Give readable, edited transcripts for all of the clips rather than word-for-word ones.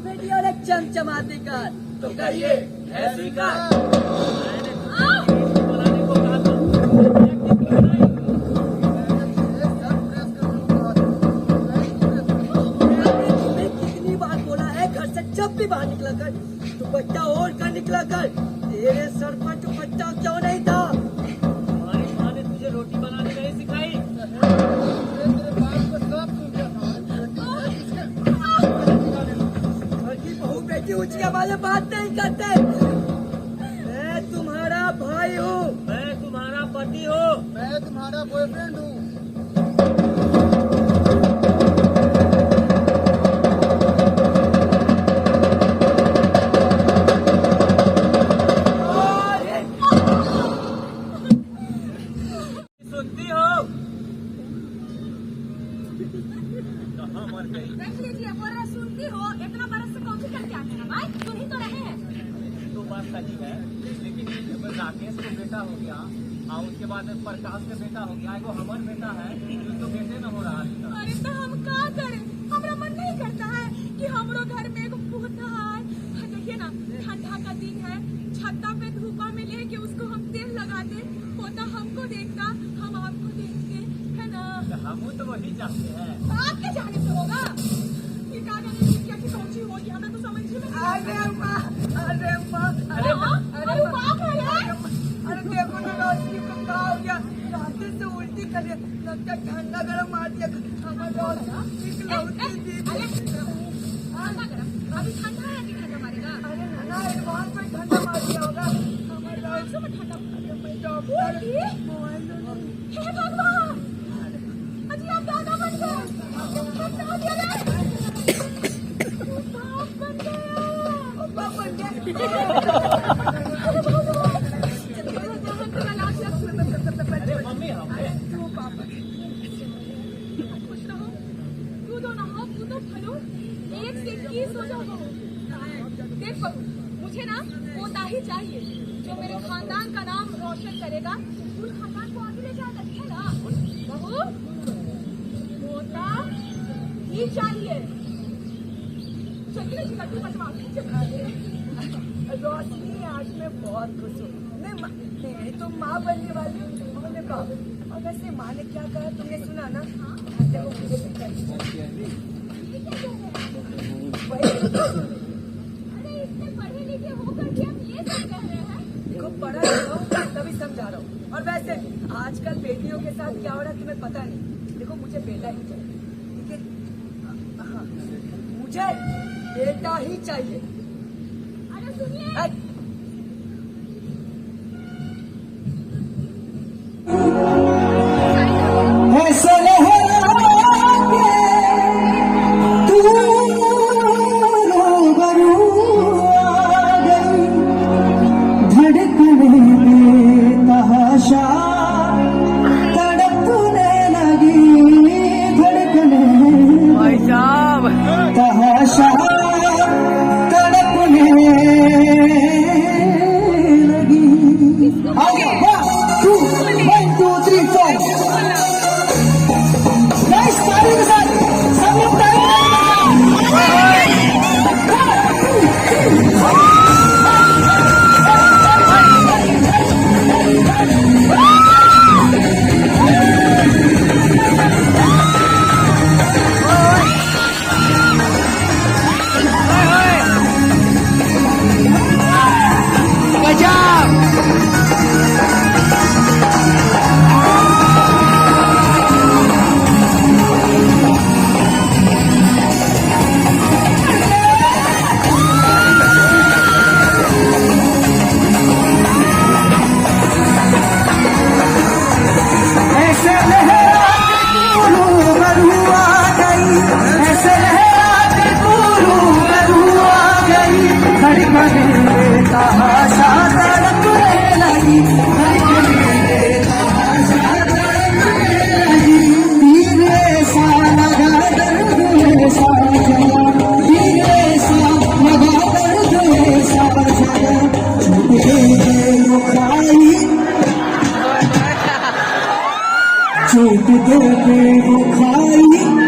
बेटी और एक चमचमाती कार तो कहिए ऐसी कार बनाने को कहा था। तुम्हें कितनी बार बोला है घर से जब भी बाहर निकला कर दुपट्टा ओढ़ कर निकला कर। तेरे सर पर दुपट्टा क्यों नहीं था? हमारी माँ ने तुझे रोटी बनाने नहीं सिखाई। घर की बहू बेटी ऊंची आवाज में बात नहीं करते। मैं तुम्हारा भाई हूँ। मैं तुम्हारा पति हूँ। मैं तुम्हारा बॉयफ्रेंड हूँ। सुनती हो? कहाँ मर गई? देख लीजिए, बोल रहा सुनती हो, इतना बरस से कौन सी करके आते हैं भाई? सुन ही तो रहे हैं। तो बात सही है, लेकिन राकेश को बेटा हो गया और उसके बाद में प्रकाश का बेटा हो गया, वो हमारा बेटा है, तो बेटे न हो रहा है। अरे तो हम क्या करें? हमारा मन नहीं करता है कि हमरो घर में एक पोता है। देखिए ना, ठंडा का दिन है, छत्ता पे धूपा में लेके उसको हम तेल लगा दे, पोता हमको देखता, हम आपको देखते, है ना? हम तो वही चाहते हैं। आपके जाने से होगा? ये क्या जाने क्या की कौन सी होगी, हमें तो समझ में नहीं आता। अरे माँ, अरे माँ, अरे माँ, अरे माँ क्या है? अरे देखो ना रोशनी को क्या हो गया? रास्ते से उल्टी कर दिया, लगता ठंडा गरम मार दिया। हमारे रोशनी इकलौती दीदी। ठंडा गरम, अभी ठंडा है कि ठंडा मारेगा? अरे नाना एडवांस में ठंडा मार दिया होगा। हमारे ऐसे में ठंडा अरे मैं डॉक्टर मोबाइल हे भगवान! अजी आप दादा बन गए! ठंडा हो गया रे! बाप बन गया! बाप बन गया। अरे भगवान! अरे मम्मी हमें तू पापा खुश रहो, कूदो नहाओ, कूदो फलो, एक से 21 हो जाओ बहू। देख बहू, मुझे ना पोता ही चाहिए जो मेरे खानदान का नाम रोशन करेगा, पूरे खानदान को आगे ले जाएगा, ठीक है ना बहू? पोता ही चाहिए। चलिए गड्डी बचवा रोशनी आज मैं बहुत खुश हूँ। मैं तो माँ बनने वाली हूँ। उन्होंने कहा और वैसे माँ ने क्या कहा तुमने सुना ना? देखो मुझे बेटा वही अरे इतने पढ़े लिखे होकर भी आप ये सब कह रहे हैं? देखो पढ़ा लिखा हूँ तभी समझा रहा हूँ। और वैसे आजकल बेटियों के साथ क्या हो रहा है तुम्हें पता नहीं। देखो मुझे बेटा ही चाहिए, ठीक है? हाँ, मुझे बेटा ही चाहिए। अरे सुनिए, ऐसे लहरा के तू रूबरू आ गई, धड़कने बेतहाशा तड़पने लगी, धड़कने तहाशा तड़पने लगी। आगे 1 2 3 4 गाइस ताली के साथ सब लोग चोट दे के वो खाई,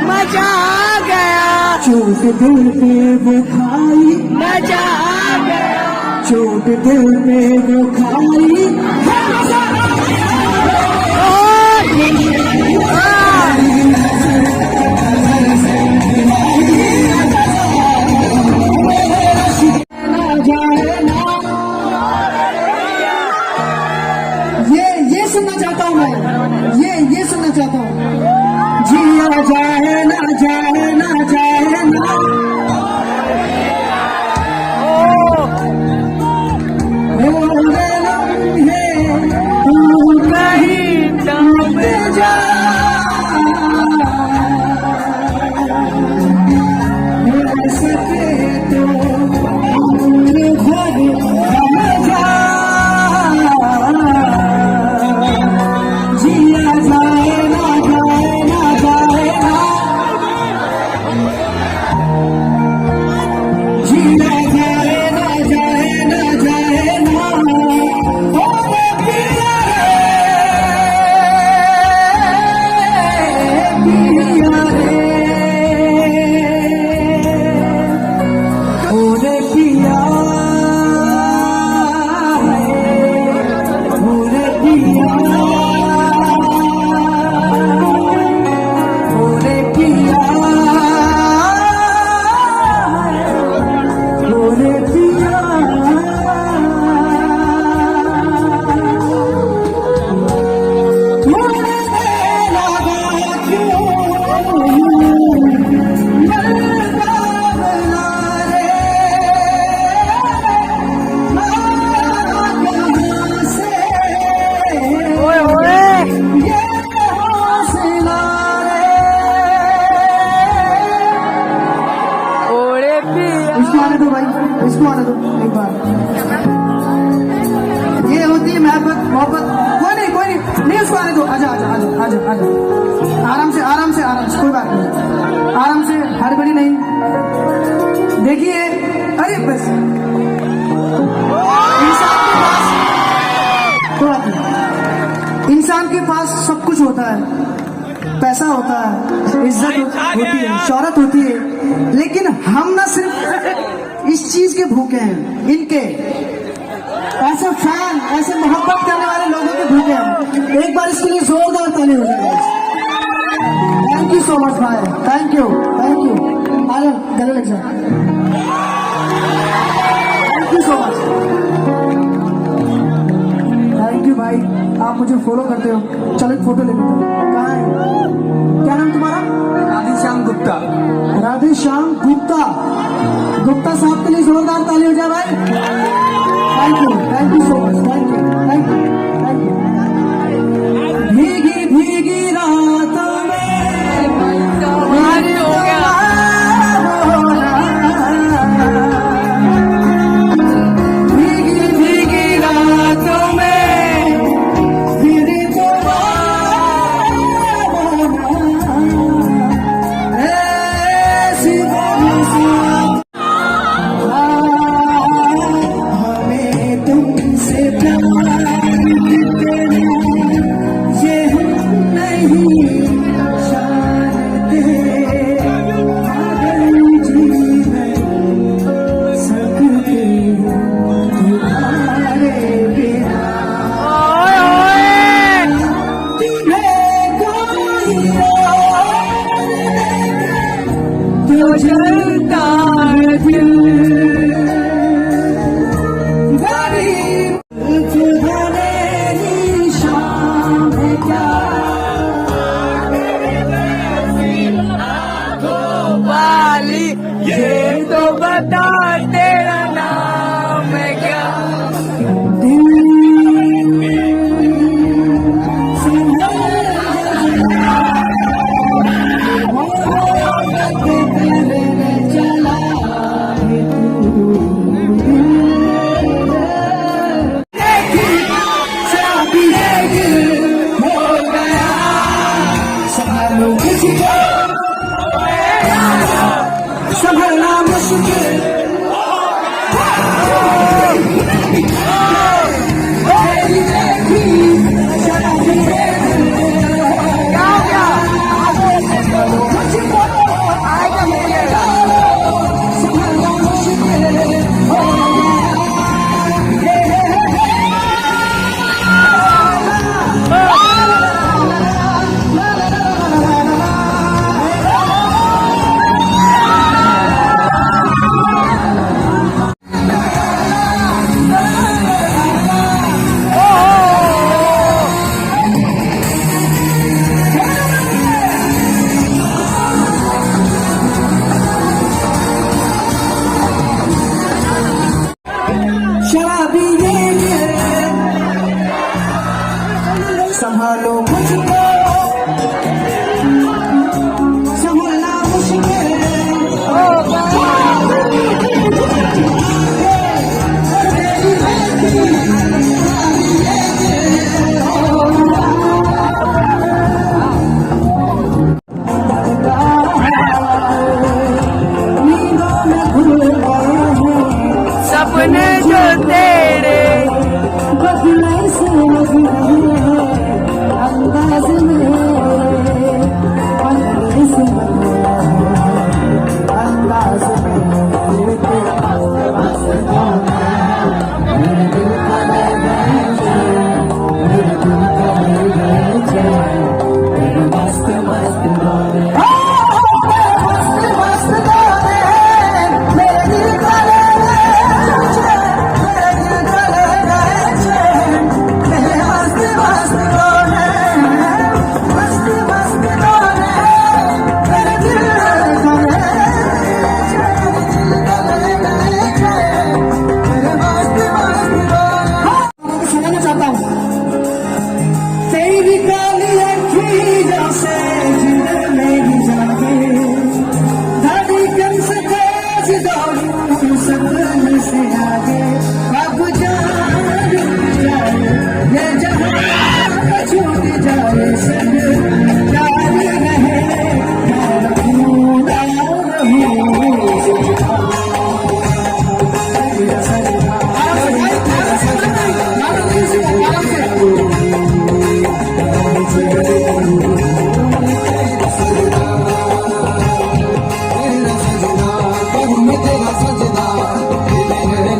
मजा आ गया, चोट दिल पे वो खाई, मजा आ गया। चोट दिल पे वो खाई, ये सुनना चाहता हूँ मैं, ये सुनना चाहता हूँ। जिया जाए ना जाए ना जाए ना, होंगे लम्हे तू कहीं टूट जा, हो सके तो घर हम जा, जिया जाए ना जाए ना जाए ना, जिया जाए ना जाए ना जाए ना, ओ रे पिया रे, ओ रे पिया, ओ रे पिया, ओरे पिया, ओरे पिया, मोरे लगा क्यों मरदा बना रे, कहाँ से ये हौसला इसको आने दो भाई, इसको आने दो एक बार। ये होती है मोहब्बत, मोहब्बत। कोई नहीं उसको आने दो। आजा आजा आजा आजा आजा, आराम से आराम से आराम से, कोई बात नहीं, आराम से, हड़बड़ी नहीं। देखिए, अरे बस इंसान के पास सब कुछ होता है, पैसा होता है, इज्जत होती है, शोहरत होती है, लेकिन हम ना सिर्फ इस चीज के भूखे हैं, इनके ऐसे फैन, ऐसे मोहब्बत करने वाले लोगों के भूखे हैं। एक बार इसके लिए जोरदार ताली हो जाए। थैंक यू सो मच भाई, थैंक यू थैंक यू। आलो गले लग जाए, thank you so much, thank you भाई। आप मुझे फॉलो करते हो, चलो एक फोटो ले लेते हो। कहाँ है, क्या नाम तुम्हारा? राधेश्याम गुप्ता। राधेश्याम गुप्ता। गुप्ता साहब के लिए जोरदार ताली हो जाए भाई। Thank you so much, thank you thank you thank you. भीगी भीगी रातों में हो गया। भीगी भीगी रातों में फिर ऐसी हमें तुमसे बने जो तेरे। बदले से लग रही है अंदाज में, बदले से लग रहा है अंदाज में। तेरे मस्त मस्त मेरे दिल का ले गए चैन, मेरे दिल का ले गए चैन, तेरे मस्त मस्त गाने, मस्त मस्त गाने मेरे दिल का ले गए चैन, मेरे दिल का ले गए चैन, तेरे मस्त मस्त गाने, मस्त मस्त गाने मेरे दिल का ले गए चैन, दिल का ले गए चैन, तेरे मस्त मस्त गाने। सुनाना चाहता हूँ तेरी काली अखियों से जिंदर मेरी जागे, धड़कन से तेज दौड़ूं सपने से आगे, अब जान जाए ये जहां छूट जाए सब जारी रहे, मैं रहूं ना रहूं तेरा सजना, तेरा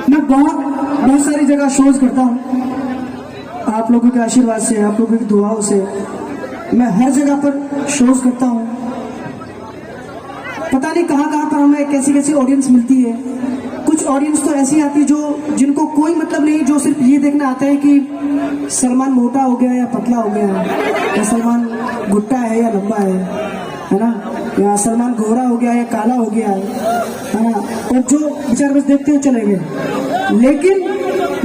मैं बहुत सारी जगह शोज करता हूँ, आप लोगों के आशीर्वाद से, आप लोगों की दुआओं से मैं हर जगह पर शोज करता हूँ। पता नहीं कहाँ कहाँ पर हमें कैसी कैसी ऑडियंस मिलती है। कुछ ऑडियंस तो ऐसी आती है जो जिनको कोई मतलब नहीं, जो सिर्फ ये देखना आता है कि सलमान मोटा हो गया या पतला हो गया है, या सलमान गुट्टा है या लंबा है ना, या सलमान गोरा हो गया या काला हो गया है ना, और जो बेचारे बस देखते हुए चले गए। लेकिन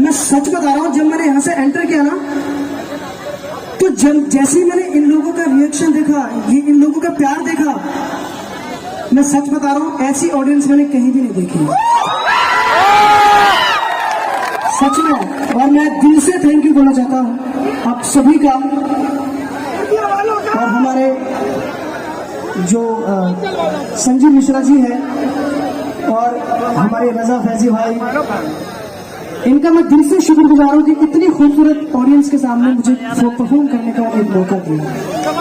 मैं सच बता रहा हूँ, जब मैंने यहाँ से एंटर किया ना, तो जैसे ही मैंने इन लोगों का रिएक्शन देखा, ये इन लोगों का प्यार देखा, मैं सच बता रहा हूँ ऐसी ऑडियंस मैंने कहीं भी नहीं देखी, सच में। और मैं दिल से थैंक यू बोलना चाहता हूँ आप सभी का, और हमारे जो संजीव मिश्रा जी है और हमारे रजा फैजी भाई, इनका मैं दिल से शुक्रगुजार हूँ कि इतनी खूबसूरत ऑडियंस के सामने मुझे परफॉर्म करने का एक मौका दिया।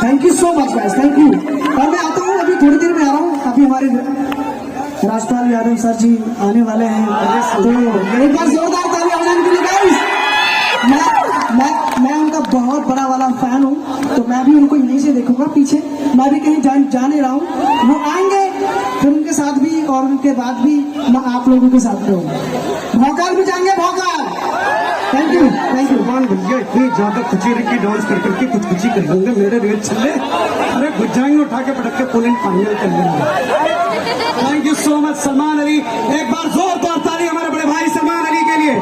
Thank you so much guys, thank you. और मैं आता हूँ, अभी थोड़ी देर में आ रहा हूँ, अभी हमारे राजपाल यादव सर जी आने वाले हैं, तो एक बार जोरदार ताली आवाज़ के लिए गाइस। मैं उनका बहुत बड़ा वाला फैन हूँ, तो मैं भी उनको यहीं से देखूंगा पीछे, मैं भी कहीं जाने रहा हूँ, वो आएंगे फिर उनके साथ भी, और उनके बाद भी मैं आप लोगों के साथ रहूंगा। भोकाल भी जाएंगे, Bhokaal. Thank you, thank you. भैया इतनी ज्यादा खुची रखी डांस कर करके कुछ खुची कर लेंगे, मेरे रेत चले, अरे घुस जाएंगे उठा के पटक के पोलैंड फाइनल कर लेंगे। Thank you so much Salman Ali, एक बार जोरदार ताली हमारे बड़े भाई सलमान अली के लिए।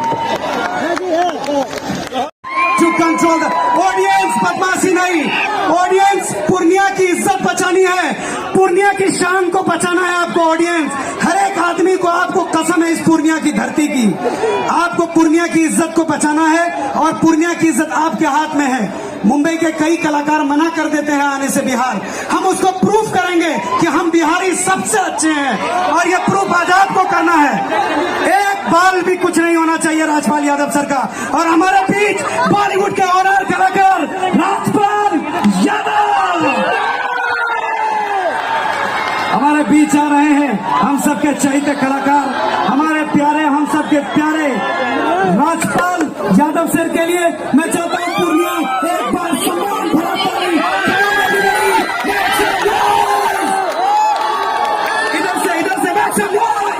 टू कंट्रोल द ऑडियंस, बदमाशी नहीं, ऑडियंस पूर्णिया की इज्जत बचानी है, पूर्णिया की शान को बचाना है आपको। ऑडियंस हर एक आदमी को, आपको कसम है इस पूर्णिया की धरती की, आपको पूर्णिया की इज्जत को बचाना है, और पूर्णिया की इज्जत आपके हाथ में है। मुंबई के कई कलाकार मना कर देते हैं आने से बिहार, हम उसको प्रूफ करेंगे कि हम बिहारी सबसे अच्छे हैं, और ये प्रूफ आज आपको करना है। एक बाल भी कुछ नहीं होना चाहिए राजपाल यादव सर का। और हमारे बीच बॉलीवुड के ऑनर कलाकार राजपाल यादव हमारे बीच आ रहे हैं, हम सबके चहेते कलाकार, हमारे प्यारे, हम सबके प्यारे राजपाल यादव सर के लिए मैं चाहता हूं पूर्णिया एक बार सम्मान भरा ताली। इधर से make some noise।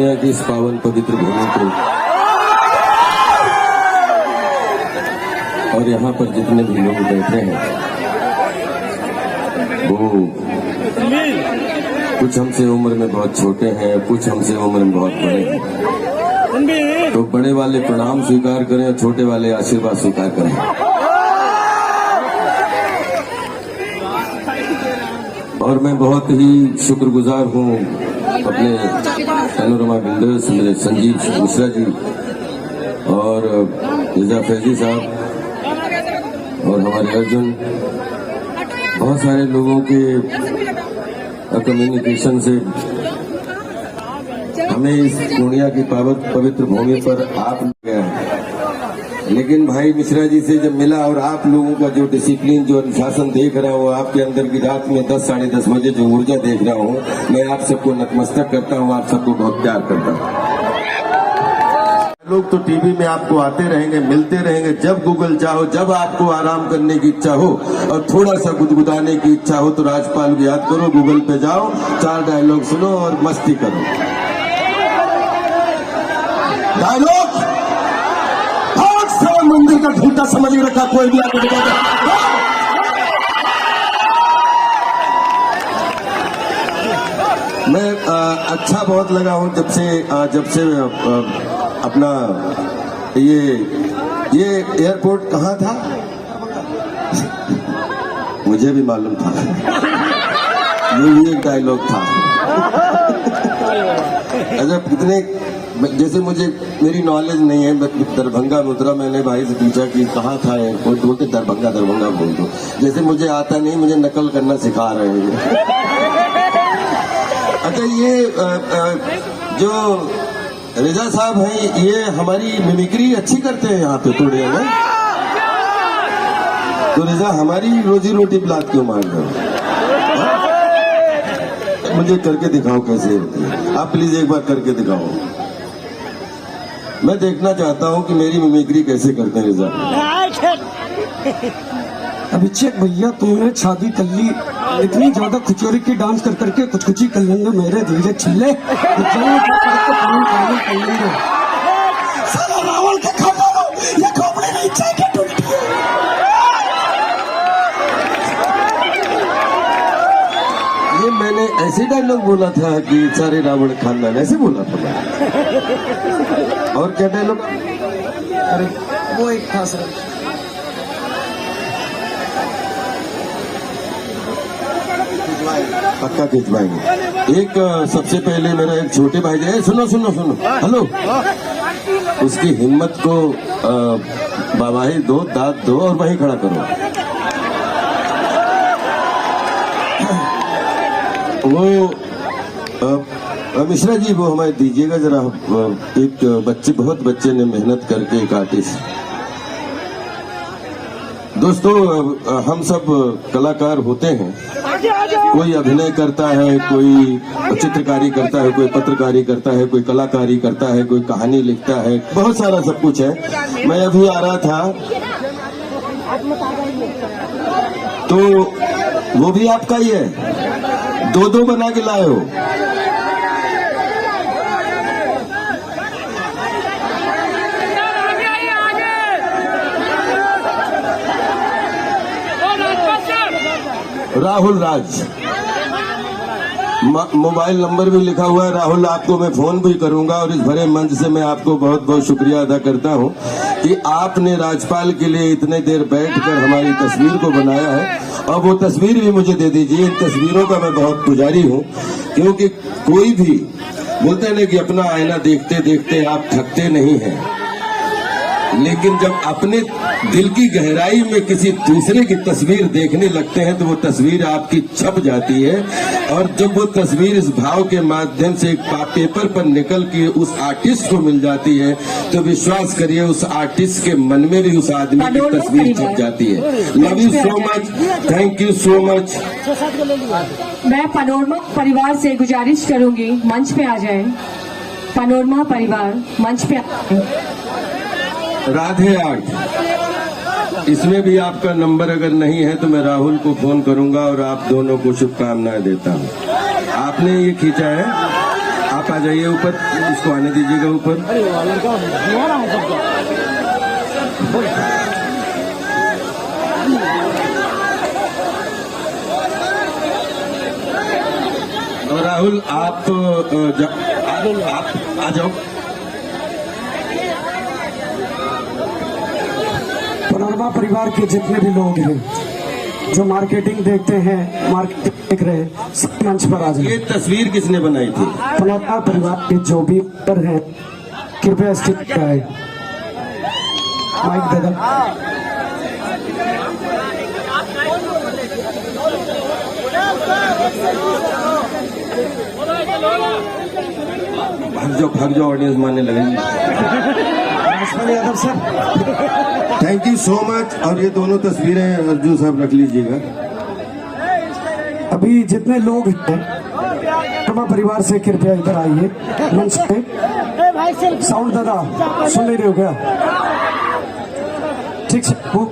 पूर्णिया की इस पावन पवित्र भूमि को और यहाँ पर जितने भी लोग बैठे हैं वो कुछ हमसे उम्र में बहुत छोटे हैं, कुछ हमसे उम्र में बहुत बड़े हैं। तो बड़े वाले प्रणाम स्वीकार करें और छोटे वाले आशीर्वाद स्वीकार करें। और मैं बहुत ही शुक्रगुजार हूँ अपने पैनोरमा बिल्डर्स मेरे संजीव मिश्रा जी और रिजा फैजी साहब और हमारे अर्जुन, बहुत सारे लोगों के कम्युनिकेशन से हमें इस पूर्णिया की पवित्र भूमि पर आप गया है। लेकिन भाई मिश्रा जी से जब मिला और आप लोगों का जो डिसिप्लिन, जो अनुशासन देख रहा हूँ, आपके अंदर की रात में 10 साढ़े 10 बजे जो ऊर्जा देख रहा हूँ, मैं आप सबको नतमस्तक करता हूँ, आप सबको बहुत प्यार करता हूँ। लोग तो टीवी में आपको आते रहेंगे, मिलते रहेंगे, जब गूगल चाहो, जब आपको आराम करने की इच्छा हो और थोड़ा सा गुदगुदाने की इच्छा हो तो राजपाल को याद करो, गूगल पे जाओ, 4 डायलॉग सुनो और मस्ती करो। डायलॉग मंदिर का झूठा समझ रखा कोई भी आपको मैं अच्छा बहुत लगा हूं जब से अपना ये एयरपोर्ट कहाँ था मुझे भी मालूम था, ये भी एक डायलॉग था। अच्छा, कितने जैसे मुझे मेरी नॉलेज नहीं है, दरभंगा मुद्रा मैंने भाई से पूछा कि कहाँ था एयरपोर्ट, बोलते दरभंगा बोल दो। जैसे मुझे आता नहीं, मुझे नकल करना सिखा रहे हैं। अच्छा, ये जो रिजा साहब हैं, ये हमारी मिमिक्री अच्छी करते हैं यहाँ पे पूर्णिया में। तो रिजा, हमारी रोजी रोटी बिलात क्यों मांग रहे हो? मुझे करके दिखाओ कैसे होती है, आप प्लीज एक बार करके दिखाओ। मैं देखना चाहता हूँ कि मेरी मिमिक्री कैसे करते हैं रिजा। अभिषेक भैया, तुमने शादी कर ली, इतनी ज्यादा खुचोरी की डांस कर करके कुछ कुछ ही कर लेंगे मेरे धीरे छिल्ले, सारा रावण के खाता दो, ये खोपड़ी नहीं चाहिए टूटती है। ये मैंने ऐसे डायलॉग बोला था कि सारे रावण खानदान, ऐसे बोला था। और क्या डायलॉग? अरे वो एक था सर, पक्का खिंचवाएंगे। एक सबसे पहले मेरा एक छोटे भाई जी, सुनो सुनो सुनो, हेलो, उसकी हिम्मत को बाबाही दो, दाद दो और वहीं खड़ा करो। वो मिश्रा जी, वो हमें दीजिएगा जरा। एक बहुत बच्चे ने मेहनत करके, एक आर्टिस्ट। दोस्तों, हम सब कलाकार होते हैं, कोई अभिनय करता है, कोई चित्रकारी करता है, कोई पत्रकारी करता है, कोई कलाकारी करता है, कोई कहानी लिखता है, बहुत सारा सब कुछ है। मैं अभी आ रहा था तो वो भी आपका ही है, 2-2 बना के लाए हो। राहुल राज, मोबाइल नंबर भी लिखा हुआ है। राहुल, आपको मैं फोन भी करूंगा और इस भरे मंच से मैं आपको बहुत बहुत शुक्रिया अदा करता हूं कि आपने राजपाल के लिए इतने देर बैठकर हमारी तस्वीर को बनाया है, और वो तस्वीर भी मुझे दे दीजिए। इन तस्वीरों का मैं बहुत पुजारी हूं, क्योंकि कोई भी बोलते हैं ना कि अपना आईना देखते देखते आप थकते नहीं हैं, लेकिन जब अपने दिल की गहराई में किसी दूसरे की तस्वीर देखने लगते हैं तो वो तस्वीर आपकी छप जाती है। और जब वो तस्वीर इस भाव के माध्यम से पेपर पर निकल के उस आर्टिस्ट को मिल जाती है तो विश्वास करिए उस आर्टिस्ट के मन में भी उस आदमी की तस्वीर छप जाती है। Love you so much, thank you so much. मैं पैनोरमा परिवार से गुजारिश करूंगी, मंच पे आ जाए। पैनोरमा परिवार मंच पे आ जाए। राधे आर्ट, इसमें भी आपका नंबर अगर नहीं है तो मैं राहुल को फोन करूंगा और आप दोनों को शुभकामनाएं देता हूं। आपने ये खींचा है, आप आप आ जाइए ऊपर, इसको आने दीजिएगा ऊपर। और राहुल आप आ जाओ। पनोरमा परिवार के जितने भी लोग हैं जो मार्केटिंग देखते हैं, मार्केटिंग देख रहे हैं, सब मंच पर आ जाए। ये तस्वीर किसने बनाई थी? पनोरमा परिवार के जो भी पर हैं कृपया स्टिक कराए। माइक दे दो। भाग जाओ ऑडियंस मानने लगेंगे। Yadav sir, thank you so much. और ये दोनों तस्वीरें अर्जुन साहब रख लीजिएगा। अभी जितने लोग हैं पनोरमा परिवार से कृपया इधर आइए मंच पे। साउंड दादा सुन नहीं रहे हो क्या? ठीक से वो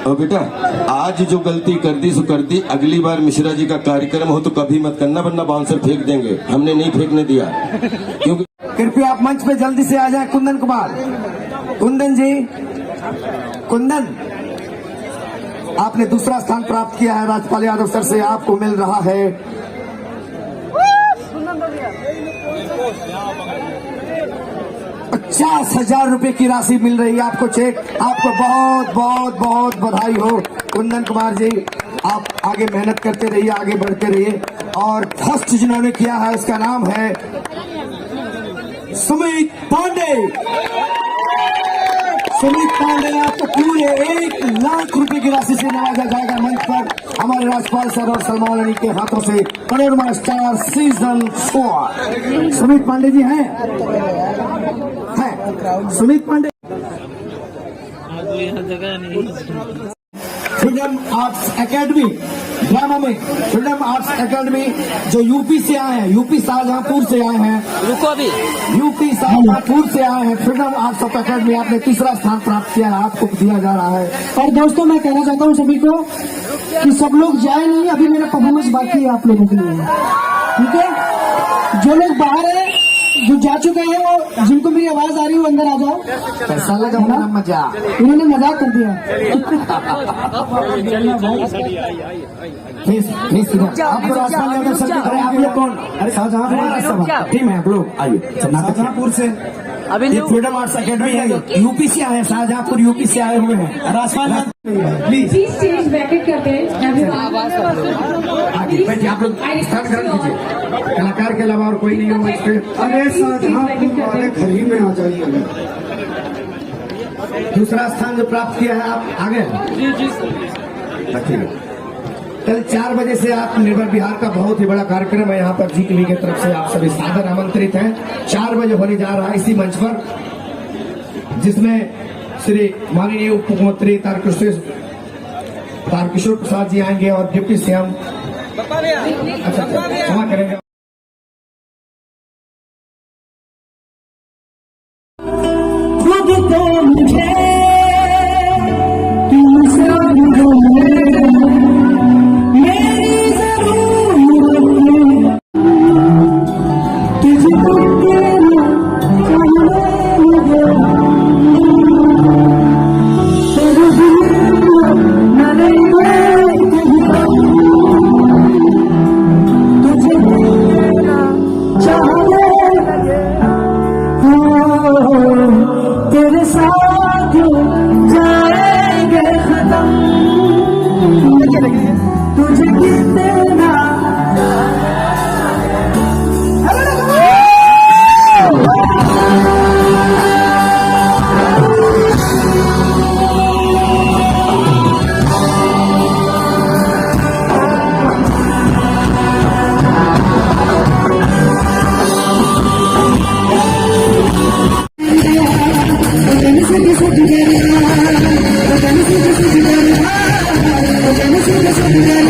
और बेटा आज जो गलती कर दी सो कर दी, अगली बार मिश्रा जी का कार्यक्रम हो तो कभी मत करना, वरना बाउंसर फेंक देंगे। हमने नहीं फेंकने दिया क्योंकि। कृपया आप मंच पे जल्दी से आ जाएं। कुंदन कुमार, कुंदन जी, कुंदन, आपने दूसरा स्थान प्राप्त किया है। राजपाल यादव सर से आपको मिल रहा है 50,000 रुपए की राशि मिल रही है आपको, चेक। आपको बहुत बहुत बहुत बधाई हो कुंदन कुमार जी। आप आगे मेहनत करते रहिए, आगे बढ़ते रहिए। और फर्स्ट जिन्होंने किया है उसका नाम है सुमित पांडे। सुमित पांडे, आपको पूरे 1 लाख रुपए की राशि से नवाजा जाएगा मंच पर हमारे राजपाल सर और सलमान अली के हाथों से। Panorama star season 4 Sumit Pandey ji हैं। Sumit Pandey freedom arts academy drama में, फ्रीडम आर्ट्स एकेडमी जो यूपी से आए हैं, यूपी शाहजहांपुर से आए हैं। रुको अभी। यूपी शाहजहांपुर से आए हैं। फ्रीडम आर्ट्स ऑफ एकेडमी आपने तीसरा स्थान प्राप्त किया है, आपको दिया जा रहा है। और दोस्तों मैं कहना चाहता हूँ सभी को कि सब लोग जाए नहीं, अभी मेरा परफॉर्मेंस बाकी है आप लोगों के लिए, ठीक है? जो लोग बाहर हैं, जो जा चुके हैं, वो जिनको मेरी आवाज आ रही है वो अंदर आ जाओ। कैसा लगा मेरा मजा? इन्होंने मजाक कर दिया। आपको राजपाल यादव सर दिख रहे हैं। आप लोग कौन? अरे शाहजहांपुर टीम है आप लोग, आइए। शाहजहांपुर से ये फ्रीडम आर्ट्स एकेडमी है, यूपी से आए हैं, शाहजहांपुर यूपी से आए हुए हैं। राजपाल प्लीज स्टेज वैकेट करते हैं। आगे बैठिए, आप लोग स्टार्ट कर दीजिए। कलाकार के अलावा और कोई नहीं है मंच पे। अरे शाहजहांपुर वाले घर ही में आ जाइए। दूसरा स्थान जो प्राप्त किया है आप आगे रखिए। कल 4 बजे से आप निर्भर बिहार का बहुत ही बड़ा कार्यक्रम है यहाँ पर जी टीवी की तरफ से आप सभी सादर आमंत्रित हैं। 4 बजे होने जा रहा है इसी मंच पर, जिसमें श्री माननीय उप मुख्यमंत्री तारकिशोर प्रसाद जी आएंगे और डिप्टी सीएम क्षमा करेंगे। तेरे साथ जाएंगे खत्म, तुझे कितना We're